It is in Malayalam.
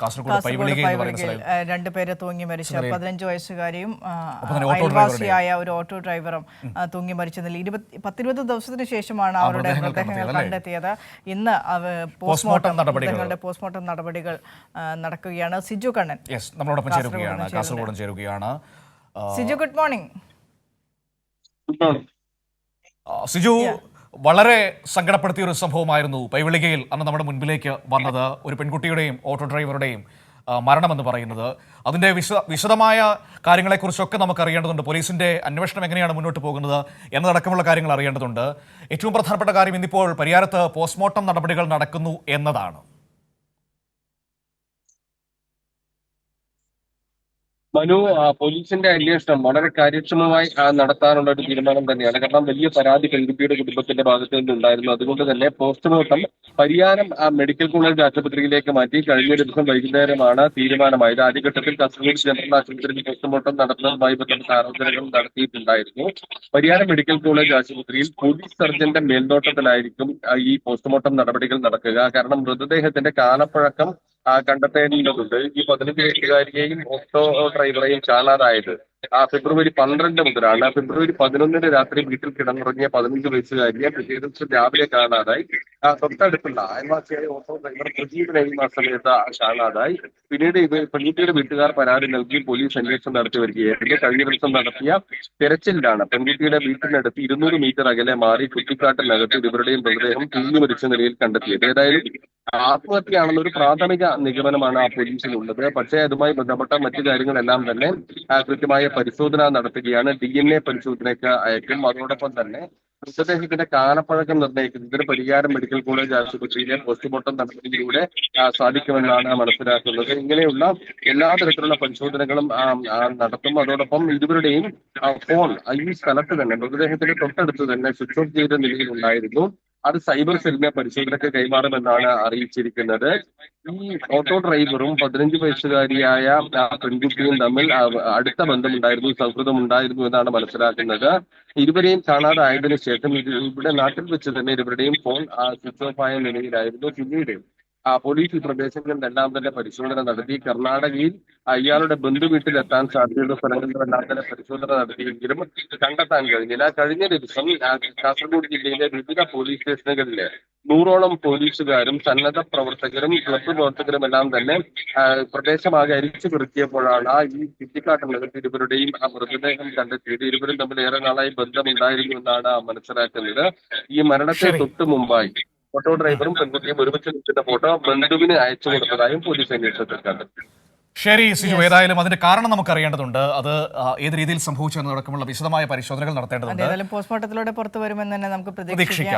കാസർഗോഡ് പൈവിളികയിൽ രണ്ടുപേരെ തൂങ്ങി മരിച്ച 15 വയസ്സുകാരിയും അയൽവാസിയായ ഒരു ഓട്ടോ ഡ്രൈവറും തൂങ്ങി മരിച്ച നിലയിൽ 20 ദിവസത്തിന് ശേഷമാണ് അവരുടെ മൃതദേഹങ്ങൾ കണ്ടെത്തിയത്. ഇന്ന് പോസ്റ്റ്മോർട്ടം നടപടികൾ നടക്കുകയാണ്. സിജു കണ്ണൻ നമ്മളോടൊപ്പം ചേരുകയാണ്. Siju, good morning. സിജു, വളരെ സങ്കടപ്പെടുത്തിയ ഒരു സംഭവമായിരുന്നു പൈവിളികയിൽ അന്ന് നമ്മുടെ മുൻപിലേക്ക് വന്നത്. ഒരു പെൺകുട്ടിയുടെയും ഓട്ടോ ഡ്രൈവറുടെയും മരണമെന്ന് പറയുന്നത്. അതിൻ്റെ വിശദമായ കാര്യങ്ങളെക്കുറിച്ചൊക്കെ നമുക്ക് അറിയേണ്ടതുണ്ട്. പോലീസിൻ്റെ അന്വേഷണം എങ്ങനെയാണ് മുന്നോട്ട് പോകുന്നത് എന്നതടക്കമുള്ള കാര്യങ്ങൾ അറിയേണ്ടതുണ്ട്. ഏറ്റവും പ്രധാനപ്പെട്ട കാര്യം ഇന്നിപ്പോൾ പരിയാരത്ത് പോസ്റ്റ്മോർട്ടം നടപടികൾ നടക്കുന്നു എന്നതാണ്. മനു, പോലീസിന്റെ അന്വേഷണം വളരെ കാര്യക്ഷമമായി നടത്താനുള്ള ഒരു തീരുമാനം തന്നെയാണ്. കാരണം വലിയ പരാതി പെൺകുട്ടിയുടെ കുടുംബത്തിന്റെ ഭാഗത്തു നിന്നുണ്ടായിരുന്നു. അതുകൊണ്ട് തന്നെ പോസ്റ്റ്മോർട്ടം പരിയാരം മെഡിക്കൽ കോളേജ് ആശുപത്രിയിലേക്ക് മാറ്റി കഴിഞ്ഞ ദിവസം വൈകുന്നേരമാണ് തീരുമാനമായത്. ആദ്യഘട്ടത്തിൽ കാസർഗോഡ് ജനറൽ ആശുപത്രിയിൽ പോസ്റ്റ്മോർട്ടം നടത്തുന്നതുമായി ബന്ധപ്പെട്ട ആലോചനകൾ നടത്തിയിട്ടുണ്ടായിരുന്നു. പരിയാരം മെഡിക്കൽ കോളേജ് ആശുപത്രിയിൽ പോലീസ് സർജന്റെ മേൽനോട്ടത്തിലായിരിക്കും ഈ പോസ്റ്റ്മോർട്ടം നടപടികൾ നടക്കുക. കാരണം മൃതദേഹത്തിന്റെ കാലപ്പഴക്കം കണ്ടെത്തേണ്ടതുണ്ട്. ഈ 15 വയസ്സുകാരിയെയും ഓട്ടോ ഡ്രൈവറെയും കാണാതായത് ഫെബ്രുവരി 12 മുതലാണ്. ഫെബ്രുവരി 11 രാത്രി വീട്ടിൽ കിടന്നുറങ്ങിയ 15 വയസ്സുകാരിയെ പിറ്റേ ദിവസം രാവിലെ കാണാതായി. തൊട്ടടുത്തുള്ള അയൽവാസിയായ ഓട്ടോ ഡ്രൈവർ പ്രജീവിനെയും ആ സമയത്ത് കാണാതായി. പിന്നീട് പെൺകുട്ടിയുടെ വീട്ടുകാർ പരാതി നൽകി പോലീസ് അന്വേഷണം നടത്തി വരികയായിരുന്നു. കഴിഞ്ഞ ദിവസം നടത്തിയ തെരച്ചിലിലാണ് പെൺകുട്ടിയുടെ വീട്ടിനടുത്ത് 200 മീറ്റർ അകലെ മാറി കുറ്റിക്കാട്ടിനകത്ത് ഇവരുടെയും മൃതദേഹം തൂങ്ങി മരിച്ച നിലയിൽ കണ്ടെത്തിയത്. ഏതായാലും ആത്മഹത്യയാണെന്ന ഒരു പ്രാഥമിക നിഗമനമാണ് ആ പോലീസിനുള്ളത്. പക്ഷേ അതുമായി ബന്ധപ്പെട്ട മറ്റു കാര്യങ്ങളെല്ലാം തന്നെ കൃത്യമായ പരിശോധന നടത്തുകയാണ്. DNA പരിശോധനയ്ക്ക് അയക്കും. അതോടൊപ്പം തന്നെ മൃതദേഹത്തിന്റെ കാലപ്പഴക്കം നിർണ്ണയിക്കുന്നതിന് പരിയാരം മെഡിക്കൽ കോളേജ് ആശുപത്രിയിലെ പോസ്റ്റ്മോർട്ടം നടപടിയിലൂടെ സാധിക്കുമെന്നാണ് മനസ്സിലാക്കുന്നത്. ഇങ്ങനെയുള്ള എല്ലാ തരത്തിലുള്ള പരിശോധനകളും നടത്തും. അതോടൊപ്പം ഇരുവരുടെയും ഫോൺ ഈ സ്ഥലത്ത് തന്നെ മൃതദേഹത്തിന്റെ തൊട്ടടുത്ത് തന്നെ സ്വിച്ച് ഓഫ് ചെയ്ത നിലയിലുണ്ടായിരുന്നു. അത് സൈബർ സെല്ലിനെ പരിശോധനയ്ക്ക് കൈമാറുമെന്നാണ് അറിയിച്ചിരിക്കുന്നത്. ഈ ഓട്ടോ ഡ്രൈവറും 15 വയസ്സുകാരിയായ പെൺകുട്ടിയും തമ്മിൽ അടുത്ത ബന്ധമുണ്ടായിരുന്നു, സൗഹൃദം ഉണ്ടായിരുന്നു എന്നാണ് മനസ്സിലാക്കുന്നത്. ഇരുവരെയും കാണാതായതിനു ശേഷം ഇവിടെ നാട്ടിൽ വെച്ച് തന്നെ ഇരുവരുടെയും ഫോൺ സ്വിച്ച് ഓഫ് ആയ നിലയിലായിരുന്നു. പിന്നീട് പോലീസ് ഈ പ്രദേശങ്ങളിലെല്ലാം തന്നെ പരിശോധന നടത്തി. കർണാടകയിൽ ഇയാളുടെ ബന്ധുവീട്ടിലെത്താൻ സാധ്യതയുള്ള സ്ഥലങ്ങളിലെല്ലാം തന്നെ പരിശോധന നടത്തിയെങ്കിലും കണ്ടെത്താൻ കഴിഞ്ഞില്ല. കഴിഞ്ഞ ദിവസം കാസർഗോഡ് ജില്ലയിലെ വിവിധ പോലീസ് സ്റ്റേഷനുകളിലെ 100ഓളം പോലീസുകാരും സന്നദ്ധ പ്രവർത്തകരും ക്ലബ്ബ് പ്രവർത്തകരും എല്ലാം തന്നെ പ്രദേശമാകെ അരിച്ചു പെറുക്കിയപ്പോഴാണ് ഈ കുറ്റിക്കാട്ടിനകത്ത് ഇരുവരുടെയും മൃതദേഹം കണ്ടെത്തിയത്. ഇരുവരും തമ്മിൽ ഏറെ നാളായി ബന്ധമുണ്ടായിരുന്നു എന്നാണ് മനസ്സിലാക്കുന്നത്. ഈ മരണത്തെ തൊട്ടു മുമ്പായി ഓട്ടോ ഡ്രൈവറും പെൺകുട്ടിയും ഒരുമിച്ച് നിൽക്കുന്ന ഫോട്ടോ ബന്ധുവിന് അയച്ചു കൊടുത്തതായും പോലീസ് അന്വേഷണത്തിൽ കണ്ടെത്തി. ശരി സിജു, ഏതായാലും അതിന്റെ കാരണം നമുക്ക് അറിയേണ്ടതുണ്ട്. അത് ഏത് രീതിയിൽ സംഭവിച്ചു എന്നതടക്കമുള്ള വിശദമായ പരിശോധനകൾ നടത്തേണ്ടതുണ്ട്. പോസ്റ്റ്മോർട്ടത്തിലൂടെ പുറത്തു വരുമെന്ന് തന്നെ നമുക്ക് പ്രതീക്ഷിക്കാം.